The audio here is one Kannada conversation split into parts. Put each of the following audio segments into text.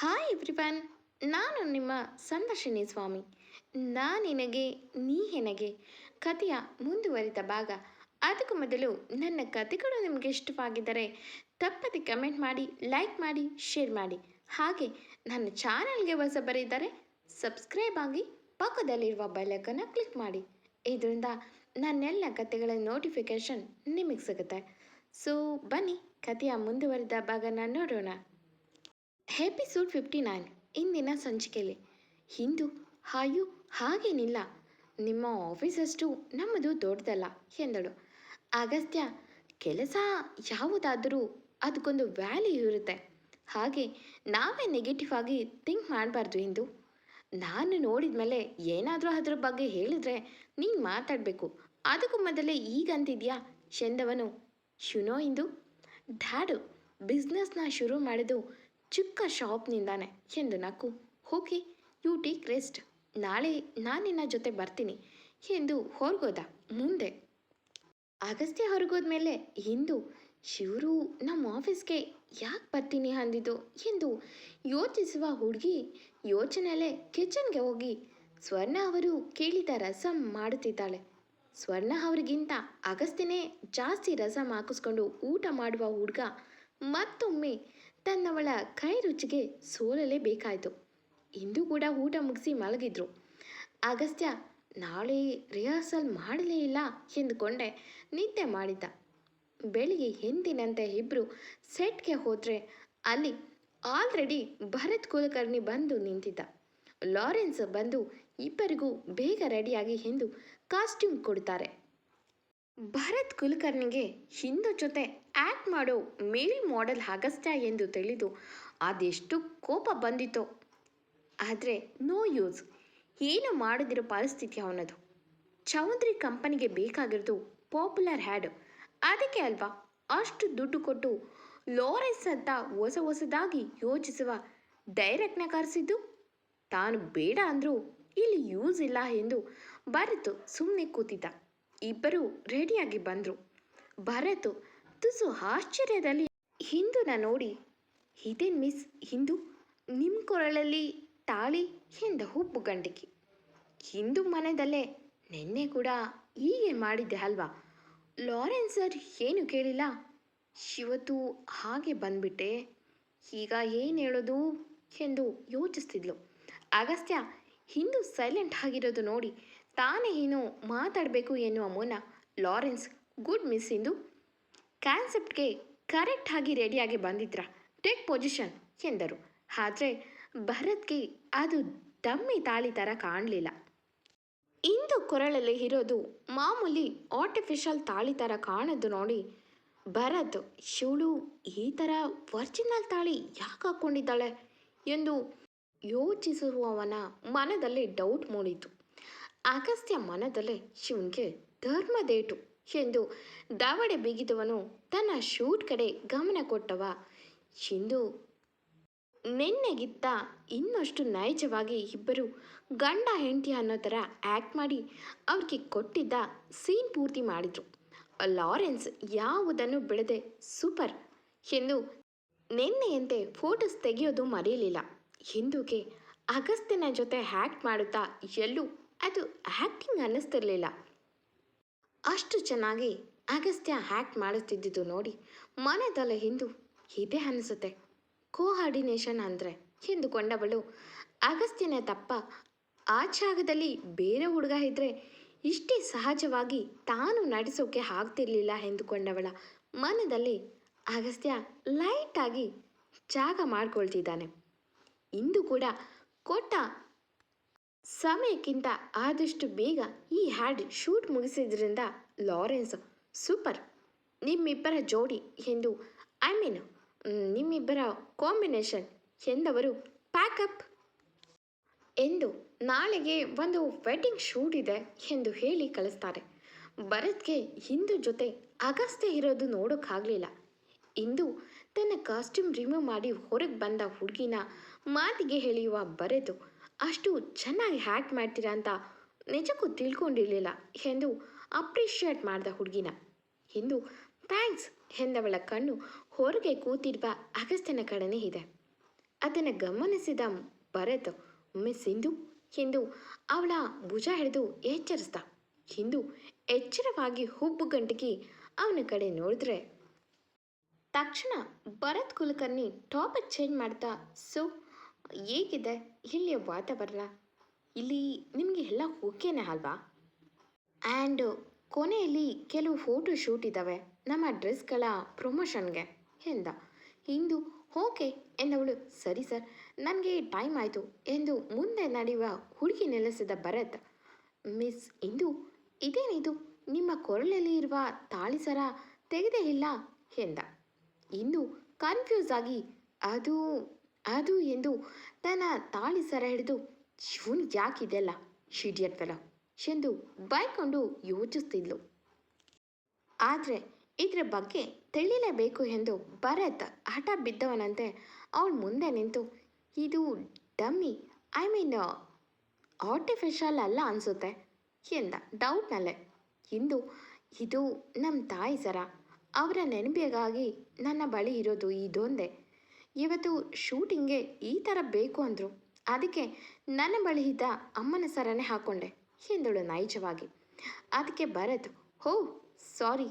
ಹಾಯ್ ಎವ್ರಿವನ್, ನಾನು ನಿಮ್ಮ ಸಂದರ್ಶಿನಿ ಸ್ವಾಮಿ. ನಾನಿನಗೆ ನೀ ಹೆನಗೆ ಕಥೆಯ ಮುಂದುವರಿದ ಭಾಗ. ಅದಕ್ಕೂ ಮೊದಲು ನನ್ನ ಕಥೆಗಳು ನಿಮಗೆ ಇಷ್ಟವಾಗಿದ್ದರೆ ತಪ್ಪದೆ ಕಮೆಂಟ್ ಮಾಡಿ, ಲೈಕ್ ಮಾಡಿ, ಶೇರ್ ಮಾಡಿ. ಹಾಗೆ ನನ್ನ ಚಾನಲ್ಗೆ ಹೊಸಬರಿದ್ದರೆ ಸಬ್ಸ್ಕ್ರೈಬ್ ಆಗಿ ಪಕ್ಕದಲ್ಲಿರುವ ಬೆಲ್ಲೈಕನ್ನು ಕ್ಲಿಕ್ ಮಾಡಿ. ಇದರಿಂದ ನನ್ನೆಲ್ಲ ಕಥೆಗಳ ನೋಟಿಫಿಕೇಷನ್ ನಿಮಗೆ ಸಿಗುತ್ತೆ. ಸೊ ಬನ್ನಿ, ಕಥೆಯ ಮುಂದುವರಿದ ಭಾಗನ ನೋಡೋಣ. ಎಪಿಸೋಡ್ 59 ಇಂದಿನ ಸಂಚಿಕೆಯಲ್ಲಿ. ಹಿಂದೂ ಹಾಯು ಹಾಗೇನಿಲ್ಲ, ನಿಮ್ಮ ಆಫೀಸಷ್ಟು ನಮ್ಮದು ದೊಡ್ಡದಲ್ಲ ಎಂದಳು. ಅಗಸ್ತ್ಯ, ಕೆಲಸ ಯಾವುದಾದರೂ ಅದಕ್ಕೊಂದು ವ್ಯಾಲ್ಯೂ ಇರುತ್ತೆ, ಹಾಗೆ ನಾವೇ ನೆಗೆಟಿವ್ ಆಗಿ ಥಿಂಕ್ ಮಾಡಬಾರ್ದು ಎಂದು. ನಾನು ನೋಡಿದ ಮೇಲೆ ಏನಾದರೂ ಅದರ ಬಗ್ಗೆ ಹೇಳಿದರೆ ನೀನು ಮಾತಾಡಬೇಕು, ಅದಕ್ಕೂ ಮೊದಲೇ ಈಗಂತಿದ್ಯಾ ಎಂದವನು. ಶುನೋ ಇಂದು ಡ್ಯಾಡು ಬಿಸ್ನೆಸ್ನ ಶುರು ಮಾಡಿದ್ದು ಚಿಕ್ಕ ಶಾಪ್ನಿಂದಾನೆ ಎಂದು ನಕ್ಕು. ಓಕೆ, ಯು ಟೇಕ್ ರೆಸ್ಟ್, ನಾಳೆ ನಾನು ನಿನ್ನ ಜೊತೆ ಬರ್ತೀನಿ ಎಂದು ಹೊರಗೋದ. ಮುಂದೆ ಅಗಸ್ತ್ಯ ಹೊರಗೋದ್ಮೇಲೆ ಹಿಂದೂ, ಶಿವರು ನಮ್ಮ ಆಫೀಸ್ಗೆ ಯಾಕೆ ಬರ್ತೀನಿ ಅಂದಿದ್ದು ಎಂದು ಯೋಚಿಸುವ ಹುಡುಗಿ ಯೋಚನೆಯಲ್ಲೇ ಕಿಚನ್ಗೆ ಹೋಗಿ ಸ್ವರ್ಣ ಅವರು ಕೇಳಿದ ರಸಂ ಮಾಡುತ್ತಿದ್ದಾಳೆ. ಸ್ವರ್ಣ ಅವರಿಗಿಂತ ಅಗಸ್ತ್ಯನೇ ಜಾಸ್ತಿ ರಸಂ ಹಾಕಿಸ್ಕೊಂಡು ಊಟ ಮಾಡುವ ಹುಡುಗ ಮತ್ತೊಮ್ಮೆ ತನ್ನವಳ ಕೈ ರುಚಿಗೆ ಸೋಲಲೇಬೇಕಾಯಿತು. ಇಂದು ಕೂಡ ಊಟ ಮುಗಿಸಿ ಮಲಗಿದ್ರು. ಅಗಸ್ತ್ಯ ನಾಳೆ ರಿಹರ್ಸಲ್ ಮಾಡಲೇ ಇಲ್ಲ ಎಂದುಕೊಂಡೆ ನಿದ್ದೆ ಮಾಡಿದ್ದ. ಬೆಳಿಗ್ಗೆ ಎಂದಿನಂತೆ ಇಬ್ಬರು ಸೆಟ್ಗೆ ಹೋದರೆ ಅಲ್ಲಿ ಆಲ್ರೆಡಿ ಭರತ್ ಕುಲಕರ್ಣಿ ಬಂದು ನಿಂತಿದ್ದ. ಲಾರೆನ್ಸ್ ಬಂದು ಇಬ್ಬರಿಗೂ ಬೇಗ ರೆಡಿಯಾಗಿ ಎಂದು ಕಾಸ್ಟ್ಯೂಮ್ ಕೊಡ್ತಾರೆ. ಭರತ್ ಕುಲಕರ್ಣಿಗೆ ಹಿಂದೂ ಜೊತೆ ಆ್ಯಕ್ಟ್ ಮಾಡೋ ಮೇಲ್ ಮಾಡೆಲ್ ಅಗಸ್ತ್ಯ ಎಂದು ತಿಳಿದು ಅದೆಷ್ಟು ಕೋಪ ಬಂದಿತ್ತೋ. ಆದರೆ ನೋ ಯೂಸ್, ಏನು ಮಾಡದಿರೋ ಪರಿಸ್ಥಿತಿ ಅವನದು. ಚೌಧರಿ ಕಂಪನಿಗೆ ಬೇಕಾಗಿರೋದು ಪಾಪ್ಯುಲರ್ ಹ್ಯಾಡ್, ಅದಕ್ಕೆ ಅಲ್ವಾ ಅಷ್ಟು ದುಡ್ಡು ಕೊಟ್ಟು ಲಾರೆನ್ಸ್ ಅಂತ ಹೊಸದಾಗಿ ಯೋಚಿಸುವ ಡೈರೆಕ್ಟ್ನ ಕರೆಸಿದ್ದು. ತಾನು ಬೇಡ ಅಂದರೂ ಇಲ್ಲಿ ಯೂಸ್ ಇಲ್ಲ ಎಂದು ಭರತ್ ಸುಮ್ಮನೆ ಕೂತಿದ್ದ. ಇಬ್ಬರು ರೆಡಿಯಾಗಿ ಬಂದರು. ಭರತ್ ತುಸು ಆಶ್ಚರ್ಯದಲ್ಲಿ ಹಿಂದೂನ ನೋಡಿ, ಇದೇನು ಮಿಸ್ ಹಿಂದೂ, ನಿಮ್ಮ ಕೊರಳಲ್ಲಿ ತಾಳಿ ಎಂದ ಹುಬ್ಬು ಗಂಟಿಕೆ. ಹಿಂದೂ ಮನೆಯಲ್ಲೇ ನಿನ್ನೆ ಕೂಡ ಹೀಗೆ ಮಾಡಿದ್ದೆ ಅಲ್ವಾ? ಲಾರೆನ್ಸ್ ಸರ್ ಏನು ಕೇಳಿಲ್ಲ, ಇವತ್ತು ಹಾಗೆ ಬಂದ್ಬಿಟ್ಟೆ, ಈಗ ಏನು ಹೇಳೋದು ಎಂದು ಯೋಚಿಸ್ತಿದ್ಲು. ಅಗಸ್ತ್ಯ ಹಿಂದೂ ಸೈಲೆಂಟ್ ಆಗಿರೋದು ನೋಡಿ ತಾನೇ ಏನು ಮಾತಾಡಬೇಕು ಎನ್ನುವ ಮುನ್ನ, ಲಾರೆನ್ಸ್ ಗುಡ್ ಮಿಸ್ ಇಂದು, ಕಾನ್ಸೆಪ್ಟ್ಗೆ ಕರೆಕ್ಟಾಗಿ ರೆಡಿಯಾಗಿ ಬಂದಿದ್ರಾ, ಟೇಕ್ ಪೊಸಿಷನ್ ಎಂದರು. ಆದರೆ ಭರತ್ಗೆ ಅದು ಡಮ್ಮಿ ತಾಳಿ ಥರ ಕಾಣಲಿಲ್ಲ. ಇಂದು ಕೊರಳಲ್ಲಿ ಇರೋದು ಮಾಮೂಲಿ ಆರ್ಟಿಫಿಷಿಯಲ್ ತಾಳಿ ಥರ ಕಾಣೋದು ನೋಡಿ ಭರತ್, ಶಿವಳು ಈ ಥರ ಒರಿಜಿನಲ್ ತಾಳಿ ಯಾಕೆ ಹಾಕ್ಕೊಂಡಿದ್ದಾಳೆ ಎಂದು ಯೋಚಿಸುವವನ ಮನದಲ್ಲಿ ಡೌಟ್ ಮೂಡಿತು. ಅಗಸ್ತ್ಯ ಮನದಲ್ಲೇ ಶಿವನಿಗೆ ಧರ್ಮದೇಟು ಎಂದು ದವಡೆ ಬಿಗಿದವನು ತನ್ನ ಶೂಟ್ ಕಡೆ ಗಮನ ಕೊಟ್ಟವ. ಶಿಂದು ನಿನ್ನೆಗಿತ್ತ ಇನ್ನಷ್ಟು ನೈಜವಾಗಿ ಇಬ್ಬರು ಗಂಡ ಹೆಂಡತಿ ಅನ್ನೋ ಥರ ಆ್ಯಕ್ಟ್ ಮಾಡಿ ಅವ್ರಿಗೆ ಕೊಟ್ಟಿದ್ದ ಸೀನ್ ಪೂರ್ತಿ ಮಾಡಿದರು. ಲಾರೆನ್ಸ್ ಯಾವುದನ್ನು ಬಿಡದೆ ಸೂಪರ್ ಎಂದು ನಿನ್ನೆಯಂತೆ ಫೋಟೋಸ್ ತೆಗೆಯೋದು ಮರೆಯಲಿಲ್ಲ. ಹಿಂದೂಗೆ ಅಗಸ್ತ್ಯನ ಜೊತೆ ಆ್ಯಕ್ಟ್ ಮಾಡುತ್ತಾ ಎಲ್ಲೂ ಅದು ಆ್ಯಕ್ಟಿಂಗ್ ಅನ್ನಿಸ್ತಿರ್ಲಿಲ್ಲ. ಅಷ್ಟು ಚೆನ್ನಾಗಿ ಅಗಸ್ತ್ಯ ಆ್ಯಕ್ಟ್ ಮಾಡುತ್ತಿದ್ದುದು ನೋಡಿ ಮನೆಯದಲ್ಲ ಹಿಂದೂ, ಇದೇ ಅನಿಸುತ್ತೆ ಕೋಆರ್ಡಿನೇಷನ್ ಅಂದರೆ ಎಂದುಕೊಂಡವಳು. ಅಗಸ್ತ್ಯನ ತಪ್ಪ ಆ ಜಾಗದಲ್ಲಿ ಬೇರೆ ಹುಡುಗ ಇದ್ದರೆ ಇಷ್ಟೇ ಸಹಜವಾಗಿ ತಾನು ನಡೆಸೋಕೆ ಆಗ್ತಿರ್ಲಿಲ್ಲ ಎಂದುಕೊಂಡವಳ ಮನದಲ್ಲಿ ಅಗಸ್ತ್ಯ ಲೈಟಾಗಿ ಜಾಗ ಮಾಡ್ಕೊಳ್ತಿದ್ದಾನೆ. ಇಂದು ಕೂಡ ಕೊಟ್ಟ ಸಮಯಕ್ಕಿಂತ ಆದಷ್ಟು ಬೇಗ ಈ ಹ್ಯಾಡ್ ಶೂಟ್ ಮುಗಿಸಿದ್ರಿಂದ ಲಾರೆನ್ಸ್ ಸೂಪರ್, ನಿಮ್ಮಿಬ್ಬರ ಜೋಡಿ ಎಂದು, ನಿಮ್ಮಿಬ್ಬರ ಕಾಂಬಿನೇಷನ್ ಎಂದವರು ಪ್ಯಾಕಪ್ ಎಂದು ನಾಳೆಗೆ ಒಂದು ವೆಡ್ಡಿಂಗ್ ಶೂಟ್ ಇದೆ ಎಂದು ಹೇಳಿ ಕಳಿಸ್ತಾರೆ. ಭರತ್ಗೆ ಹಿಂದೂ ಜೊತೆ ಅಗಸ್ತ್ಯ ಇರೋದು ನೋಡೋಕ್ಕಾಗಲಿಲ್ಲ. ಇಂದು ತನ್ನ ಕಾಸ್ಟ್ಯೂಮ್ ರಿಮೂವ್ ಮಾಡಿ ಹೊರಗೆ ಬಂದ ಹುಡುಗಿನ ಮಾತಿಗೆ ಎಳೆಯುವ ಭರತ್, ಅಷ್ಟು ಚೆನ್ನಾಗಿ ಹ್ಯಾಕ್ಟ್ ಮಾಡ್ತೀರಾ ಅಂತ ನಿಜಕ್ಕೂ ತಿಳ್ಕೊಂಡಿರಲಿಲ್ಲ ಎಂದು ಅಪ್ರಿಷಿಯೇಟ್ ಮಾಡಿದ ಹುಡುಗಿನ. ಇಂದು ಥ್ಯಾಂಕ್ಸ್ ಎಂದವಳ ಕಣ್ಣು ಹೊರಗೆ ಕೂತಿರುವ ಅಗಸ್ತ್ಯನ ಕಡೆನೇ ಇದೆ. ಅದನ್ನು ಗಮನಿಸಿದ ಭರತ್ ಮಿಸ್ ಇಂದು ಎಂದು ಅವಳ ಭುಜ ಹಿಡಿದು ಎಚ್ಚರಿಸ್ದ. ಹಿಂದೂ ಎಚ್ಚರವಾಗಿ ಹುಬ್ಬುಗಂಟಿಗೆ ಅವನ ಕಡೆ ನೋಡಿದ್ರೆ ತಕ್ಷಣ ಭರತ್ ಕುಲಕರ್ಣಿ ಟಾಪಿಕ್ ಚೇಂಜ್ ಮಾಡ್ತಾ, ಸೊ ಹೇಗಿದೆ ಇಲ್ಲಿಯ ವಾತಾವರಣ? ಇಲ್ಲಿ ನಿಮಗೆ ಎಲ್ಲ ಓಕೆನೇ ಅಲ್ವಾ? ಆ್ಯಂಡ್ ಕೊನೆಯಲ್ಲಿ ಕೆಲವು ಫೋಟೋ ಶೂಟ್ ಇದ್ದಾವೆ ನಮ್ಮ ಡ್ರೆಸ್ಗಳ ಪ್ರಮೋಷನ್ಗೆ ಎಂದ. ಇಂದು ಓಕೆ ಎಂದವಳು. ಸರಿ ಸರ್, ನನಗೆ ಟೈಮ್ ಆಯಿತು ಎಂದು ಮುಂದೆ ನಡೆಯುವ ಹುಡುಗಿ ನೆಲೆಸಿದ ಭರತ್, ಮಿಸ್ ಇಂದು ಇದೇನಿದು ನಿಮ್ಮ ಕೊರಳಲ್ಲಿ ಇರುವ ತಾಳಿ ಸರ ತೆಗೆದೇ ಇಲ್ಲ ಎಂದ. ಇಂದು ಕನ್ಫ್ಯೂಸ್ ಆಗಿ ಅದು ಅದು ಎಂದು ತನ್ನ ತಾಳಿ ಸರ ಹಿಡಿದು, ಇವನು ಯಾಕಿದೆಲ್ಲ ಶಿಡಿಯಟ್ ಫೆಲೋ ಎಂದು ಬೈಕೊಂಡು ಯೋಚಿಸ್ತಿದ್ಲು. ಆದರೆ ಇದರ ಬಗ್ಗೆ ತಿಳಿಯಲೇಬೇಕು ಎಂದು ಭರತ್ ಹಠ ಬಿದ್ದವನಂತೆ ಅವಳ ಮುಂದೆ ನಿಂತು, ಇದು ಡಮ್ಮಿ, ಐ ಮೀನ್ ಆರ್ಟಿಫಿಷಿಯಲ್ ಅಲ್ಲ ಅನಿಸುತ್ತೆ ಎಂದ ಡೌಟ್ನಲ್ಲೇ. ಇಂದು ಇದು ನಮ್ಮ ತಾಯಿ ಸರ, ಅವರ ನೆನಪಿಗಾಗಿ ನನ್ನ ಬಳಿ ಇರೋದು ಇದೊಂದೇ. ಇವತ್ತು ಶೂಟಿಂಗ್ಗೆ ಈ ಥರ ಬೇಕು ಅಂದರು, ಅದಕ್ಕೆ ನನ್ನ ಬಳಿ ಇದ್ದ ಅಮ್ಮನ ಸರನೇ ಹಾಕ್ಕೊಂಡೆ ಎಂದಳು ನೈಜವಾಗಿ. ಅದಕ್ಕೆ ಭರತ್, ಹೋ ಸಾರಿ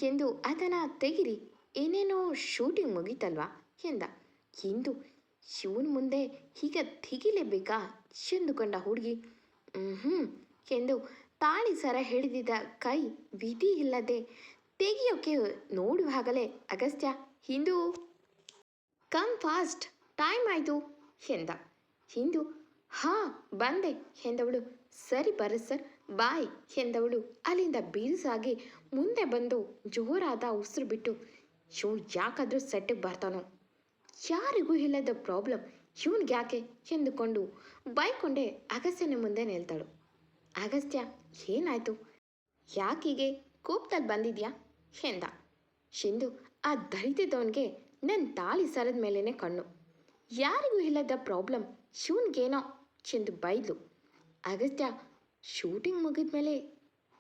ಎಂದು ಅದನ್ನು ತೆಗಿರಿ, ಏನೇನೋ ಶೂಟಿಂಗ್ ಮುಗೀತಲ್ವಾ ಎಂದ. ಇಂದು ಶಿವನ ಮುಂದೆ ಹೀಗೆ ತೆಗಿಲೇಬೇಕಾ ಎಂದುಕೊಂಡ ಹುಡುಗಿ ಎಂದು ತಾಳಿ ಸರ ಹಿಡಿದಿದ್ದ ಕೈ ವಿಧಿ ಇಲ್ಲದೆ ತೆಗಿಯೋಕೆ ನೋಡುವಾಗಲೇ ಅಗಸ್ತ್ಯ, ಹಿಂದೂ ಕಮ್ ಫಾಸ್ಟ್, ಟೈಮ್ ಆಯಿತು ಎಂದ. ಹಿಂದೂ ಹಾಂ ಬಂದೆ ಎಂದವಳು. ಸರಿ ಬರ ಸರ್, ಬಾಯ್ ಎಂದವಳು ಅಲ್ಲಿಂದ ಬೀರ್ಸಾಗಿ ಮುಂದೆ ಬಂದು ಜೋರಾದ ಉಸಿರು ಬಿಟ್ಟು, ಇವನು ಯಾಕಾದರೂ ಸೆಟ್ಟಿಗೆ ಬರ್ತಾನೋ, ಯಾರಿಗೂ ಇಲ್ಲದ ಪ್ರಾಬ್ಲಮ್ ಇವನಿಗೆ ಯಾಕೆ ಎಂದುಕೊಂಡು ಬೈಕೊಂಡೆ ಅಗಸ್ತ್ಯನ ಮುಂದೆ ನಿಲ್ತಾಳು. ಅಗಸ್ತ್ಯ, ಏನಾಯಿತು, ಯಾಕೀಗೆ ಕೋಪದಲ್ಲಿ ಬಂದಿದ್ಯಾ ಎಂದ. ಶಿಂದು, ಆ ದರಿದ್ರದವನಿಗೆ ನನ್ನ ತಾಳಿ ಸರದ ಮೇಲೇ ಕಣ್ಣು, ಯಾರಿಗೂ ಇಲ್ಲದ ಪ್ರಾಬ್ಲಮ್ ಶಿವನ್ಗೇನೋ ಎಂದು ಬೈದ್ಲು. ಅಗಸ್ತ್ಯ, ಶೂಟಿಂಗ್ ಮುಗಿದ ಮೇಲೆ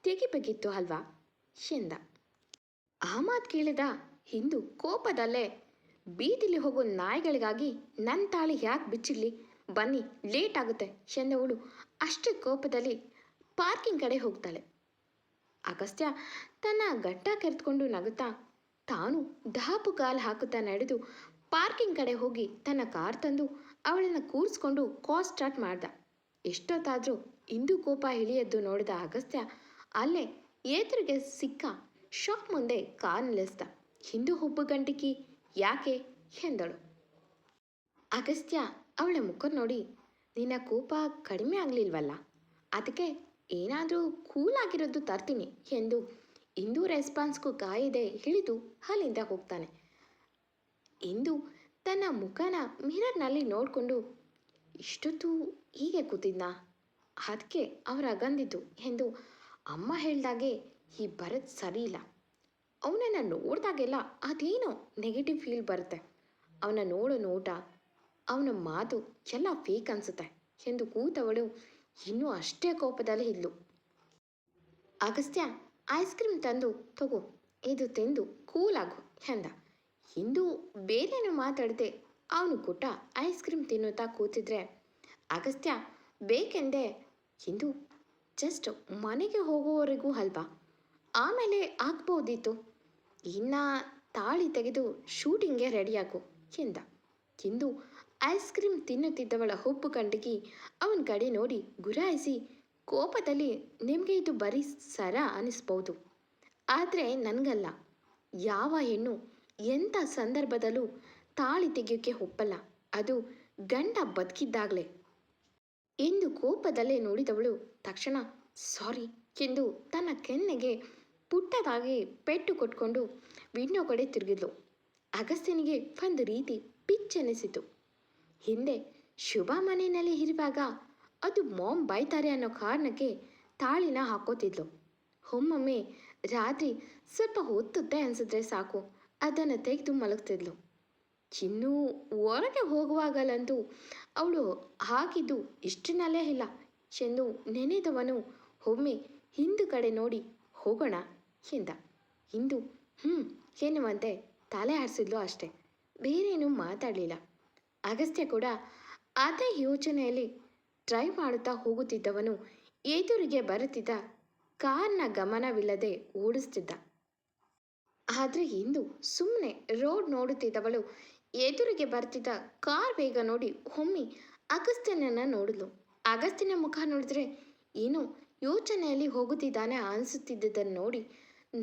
ತೆಗಿಬೇಕಿತ್ತು ಅಲ್ವಾ ಎಂದ. ಆ ಮಾತು ಕೇಳಿದ ಹಿಂದೂ ಕೋಪದಲ್ಲೇ, ಬೀದಿಲಿ ಹೋಗೋ ನಾಯಿಗಳಿಗಾಗಿ ನನ್ನ ತಾಳಿ ಯಾಕೆ ಬಿಚ್ಚಿರಲಿ, ಬನ್ನಿ ಲೇಟ್ ಆಗುತ್ತೆ ಎಂದವಳು ಅಷ್ಟೇ ಕೋಪದಲ್ಲಿ ಪಾರ್ಕಿಂಗ್ ಕಡೆ ಹೋಗ್ತಾಳೆ. ಅಗಸ್ತ್ಯ ತನ್ನ ಗಡ್ಡ ಕೆರೆದುಕೊಂಡು ನಗುತ್ತಾ ತಾನು ದಾಪು ಕಾಲು ಹಾಕುತ್ತಾ ನಡೆದು ಪಾರ್ಕಿಂಗ್ ಕಡೆ ಹೋಗಿ ತನ್ನ ಕಾರ್ ತಂದು ಅವಳನ್ನು ಕೂರಿಸ್ಕೊಂಡು ಕಾರ್ ಸ್ಟಾರ್ಟ್ ಮಾಡ್ದ. ಎಷ್ಟೊತ್ತಾದರೂ ಇಂದು ಕೋಪ ಇಳಿಯದ್ದು ನೋಡಿದ ಅಗಸ್ತ್ಯ ಅಲ್ಲೇ ಎದುರಿಗೆ ಸಿಕ್ಕ ಶಾಪ್ ಮುಂದೆ ಕಾರ್ ನಿಲ್ಲಿಸ್ದ. ಹಿಂದೂ ಹುಬ್ಬುಗಂಟಿಕಿ, ಯಾಕೆ ಎಂದಳು. ಅಗಸ್ತ್ಯ ಅವಳ ಮುಖ ನೋಡಿ, ನಿನ್ನ ಕೋಪ ಕಡಿಮೆ ಆಗಲಿಲ್ವಲ್ಲ, ಅದಕ್ಕೆ ಏನಾದರೂ ಕೂಲಾಗಿರೋದು ತರ್ತೀನಿ ಎಂದು ಇಂದು ರೆಸ್ಪಾನ್ಸ್ಗೂ ಕಾಯದೆ ಇಳಿದು ಅಲ್ಲಿಂದ ಹೋಗ್ತಾನೆ. ಇಂದು ತನ್ನ ಮುಖನ ಮಿರರ್ನಲ್ಲಿ ನೋಡಿಕೊಂಡು, ಇಷ್ಟೊತ್ತು ಹೀಗೆ ಕೂತಿದ್ನಾ, ಅದಕ್ಕೆ ಅವರ ಅಗಂದಿದ್ದು ಎಂದು ಅಮ್ಮ ಹೇಳ್ದಾಗೆ ಈ ಭರತ್ ಸರಿ ಇಲ್ಲ, ಅವನನ್ನು ನೋಡಿದಾಗೆಲ್ಲ ಅದೇನೋ ನೆಗೆಟಿವ್ ಫೀಲ್ ಬರುತ್ತೆ, ಅವನ ನೋಡೋ ನೋಟ ಅವನ ಮಾತು ಎಲ್ಲ ಫೇಕ್ ಅನಿಸುತ್ತೆ ಎಂದು ಕೂತವಳು ಇನ್ನೂ ಅಷ್ಟೇ ಕೋಪದಲ್ಲಿ ಇದ್ಲು. ಅಗಸ್ತ್ಯ ಐಸ್ ಕ್ರೀಮ್ ತಂದು ತಗೋ, ಇದು ತಿಂದು ಕೂಲಾಗು ಎಂದ. ಇಂದು ಬೇರೇನು ಮಾತಾಡದೆ ಅವನು ಕೊಟ್ಟ ಐಸ್ ಕ್ರೀಮ್ ತಿನ್ನುತ್ತಾ ಕೂತಿದ್ರೆ ಅಗಸ್ತ್ಯ ಬೇಕೆಂದೇ, ಇಂದು ಜಸ್ಟ್ ಮನೆಗೆ ಹೋಗುವವರೆಗೂ ಅಲ್ವಾ, ಆಮೇಲೆ ಆಗ್ಬೋದಿತ್ತು, ಇನ್ನು ತಾಳಿ ತೆಗೆದು ಶೂಟಿಂಗ್ಗೆ ರೆಡಿಯಾಗು ಎಂದ. ಇಂದು ಐಸ್ ಕ್ರೀಮ್ ತಿನ್ನುತ್ತಿದ್ದವಳ ಹುಬ್ಬು ಕಂಡಿಗೆ ಅವನ ಕಡೆ ನೋಡಿ ಗುರಾಯಿಸಿ, ಕೋಪದಲ್ಲಿ ನಿಮಗೆ ಇದು ಬರೀ ಸರ ಅನ್ನಿಸ್ಬೋದು, ಆದರೆ ನನಗಲ್ಲ, ಯಾವ ಹೆಣ್ಣು ಎಂಥ ಸಂದರ್ಭದಲ್ಲೂ ತಾಳಿ ತೆಗೆಯೋಕ್ಕೆ ಒಪ್ಪಲ್ಲ, ಅದು ಗಂಡ ಬದುಕಿದ್ದಾಗಲೇ ಎಂದು ಕೋಪದಲ್ಲೇ ನೋಡಿದವಳು ತಕ್ಷಣ ಸಾರಿ ಎಂದು ತನ್ನ ಕೆನ್ನೆಗೆ ಪುಟ್ಟದಾಗಿ ಪೆಟ್ಟು ಕೊಟ್ಕೊಂಡು ವಿಂಡೋ ಕಡೆ ತಿರುಗಿದ್ಲು. ಅಗಸ್ತ್ಯನಿಗೆ ಒಂದು ರೀತಿ ಪಿಚ್ಚೆನಿಸಿತು. ಹಿಂದೆ ಶುಭ ಮನೆಯಲ್ಲಿ ಇರುವಾಗ ಅದು ಮಾಮ್ ಬೈತಾರೆ ಅನ್ನೋ ಕಾರಣಕ್ಕೆ ತಾಳಿನ ಹಾಕೋತಿದ್ಲು. ಒಮ್ಮೊಮ್ಮೆ ರಾತ್ರಿ ಸ್ವಲ್ಪ ಹೊತ್ತುತ್ತೆ ಅನಿಸಿದ್ರೆ ಸಾಕು, ಅದನ್ನು ತೆಗೆದು ಮಲಗ್ತಿದ್ಲು. ಚಿನ್ನು ಹೊರಗೆ ಹೋಗುವಾಗಲಂತೂ ಅವಳು ಹಾಕಿದ್ದು ಇಷ್ಟನಲ್ಲೇ ಇಲ್ಲ ಎಂದು ನೆನೆದವನು ಒಮ್ಮೆ ಹಿಂದು ಕಡೆ ನೋಡಿ ಹೋಗೋಣ ಎಂದ. ಹಿಂದು ಎನ್ನುವಂತೆ ತಲೆ ಆಡಿಸಿದ್ಲು ಅಷ್ಟೆ, ಬೇರೇನೂ ಮಾತಾಡಲಿಲ್ಲ. ಅಗಸ್ತ್ಯ ಕೂಡ ಅದೇ ಯೋಚನೆಯಲ್ಲಿ ಡ್ರೈವ್ ಮಾಡುತ್ತಾ ಹೋಗುತ್ತಿದ್ದವನು ಎದುರಿಗೆ ಬರುತ್ತಿದ್ದ ಕಾರ್ನ ಗಮನವಿಲ್ಲದೆ ಓಡಿಸ್ತಿದ್ದ. ಆದರೆ ಇಂದು ಸುಮ್ಮನೆ ರೋಡ್ ನೋಡುತ್ತಿದ್ದವಳು ಎದುರಿಗೆ ಬರ್ತಿದ್ದ ಕಾರ್ ವೇಗ ನೋಡಿ ಒಮ್ಮೆ ಅಗಸ್ತ್ಯನನ್ನ ನೋಡಿದ್ಲು. ಅಗಸ್ತ್ಯನ ಮುಖ ನೋಡಿದ್ರೆ ಏನೋ ಯೋಚನೆಯಲ್ಲಿ ಹೋಗುತ್ತಿದ್ದಾನೆ ಅನಿಸುತ್ತಿದ್ದದನ್ನು ನೋಡಿ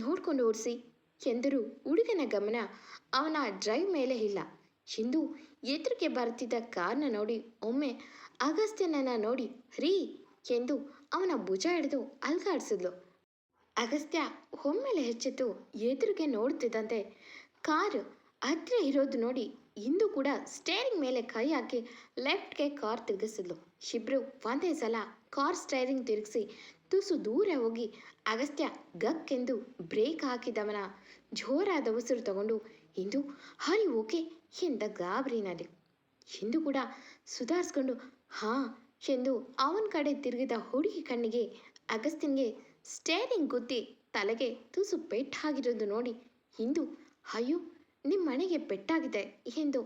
ನೋಡ್ಕೊಂಡು ಓಡಿಸಿ ಎಂದರೂ ಹುಡುಗನ ಗಮನ ಅವನ ಡ್ರೈವ್ ಮೇಲೆ ಇಲ್ಲ. ಇಂದು ಎದುರಿಗೆ ಬರ್ತಿದ್ದ ಕಾರ್ನ ನೋಡಿ ಒಮ್ಮೆ ಅಗಸ್ತ್ಯನನ್ನ ನೋಡಿ ರೀ ಎಂದು ಅವನ ಭುಜ ಹಿಡಿದು ಅಲ್ಗಾಡಿಸಿದ್ಲು. ಅಗಸ್ತ್ಯ ಒಮ್ಮೆಲೆ ಹೆಚ್ಚೆತ್ತು ಎದುರಿಗೆ ನೋಡುತ್ತಿದ್ದಂತೆ ಕಾರ್ ಹತ್ರ ಇರೋದು ನೋಡಿ ಇಂದು ಕೂಡ ಸ್ಟೇರಿಂಗ್ ಮೇಲೆ ಕೈ ಹಾಕಿ ಲೆಫ್ಟ್ಗೆ ಕಾರ್ ತಿರುಗಿಸಿದ್ಲು. ಇಬ್ರು ಒಂದೇ ಸಲ ಕಾರ್ ಸ್ಟೇರಿಂಗ್ ತಿರುಗಿಸಿ ತುಸು ದೂರ ಹೋಗಿ ಅಗಸ್ತ್ಯ ಗಕ್ಕೆಂದು ಬ್ರೇಕ್ ಹಾಕಿದವನ ಜೋರಾದ ಉಸಿರು ತಗೊಂಡು ಇಂದು ಹರಿ ಓಕೆ ಎಂದ ಗಾಬರಿನಲ್ಲಿ. ಇಂದು ಕೂಡ ಸುಧಾರಿಸ್ಕೊಂಡು ಹಾ ಎಂದು ಅವನ ಕಡೆ ತಿರುಗಿದ ಹುಡುಗಿ ಕಣ್ಣಿಗೆ ಅಗಸ್ತ್ಯನ್ಗೆ ಸ್ಟೇರಿಂಗ್ ಗುದ್ದಿ ತಲೆಗೆ ತುಸು ಪೆಟ್ಟಾಗಿರೋದು ನೋಡಿ ಇಂದು ಅಯ್ಯೋ ನಿಮ್ಮ ಮನೆಗೆ ಪೆಟ್ಟಾಗಿದೆ ಎಂದು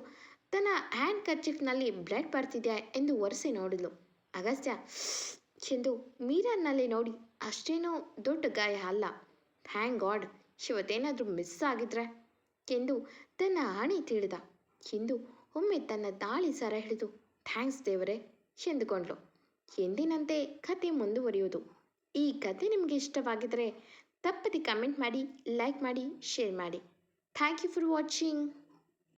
ತನ್ನ ಹ್ಯಾಂಡ್ ಕರ್ಚಿಫ್ನಲ್ಲಿ ಬ್ಲಡ್ ಬರ್ತಿದೆಯಾ ಎಂದು ಒರೆಸಿ ನೋಡಿದ್ಲು. ಅಗಸ್ತ್ಯ ಎಂದು ಮಿರರ್ನಲ್ಲಿ ನೋಡಿ ಅಷ್ಟೇನೋ ದೊಡ್ಡ ಗಾಯ ಅಲ್ಲ, ಥ್ಯಾಂಕ್ ಗಾಡ್, ಇವತ್ತೇನಾದರೂ ಮಿಸ್ ಆಗಿದ್ರೆ ಎಂದು ತನ್ನ ಹಣೆ ತಿಳಿದ. ಇಂದು ಒಮ್ಮೆ ತನ್ನ ತಾಳಿ ಸರ ಹಿಡಿದು ಥ್ಯಾಂಕ್ಸ್ ದೇವರೇ ಎಂದುಕೊಂಡ್ಲು. ಎಂದಿನಂತೆ ಕತೆ ಮುಂದುವರಿಯುವುದು. ಈ ಕತೆ ನಿಮಗೆ ಇಷ್ಟವಾಗಿದ್ದರೆ ತಪ್ಪದೆ ಕಮೆಂಟ್ ಮಾಡಿ, ಲೈಕ್ ಮಾಡಿ, ಶೇರ್ ಮಾಡಿ. Thank you for watching.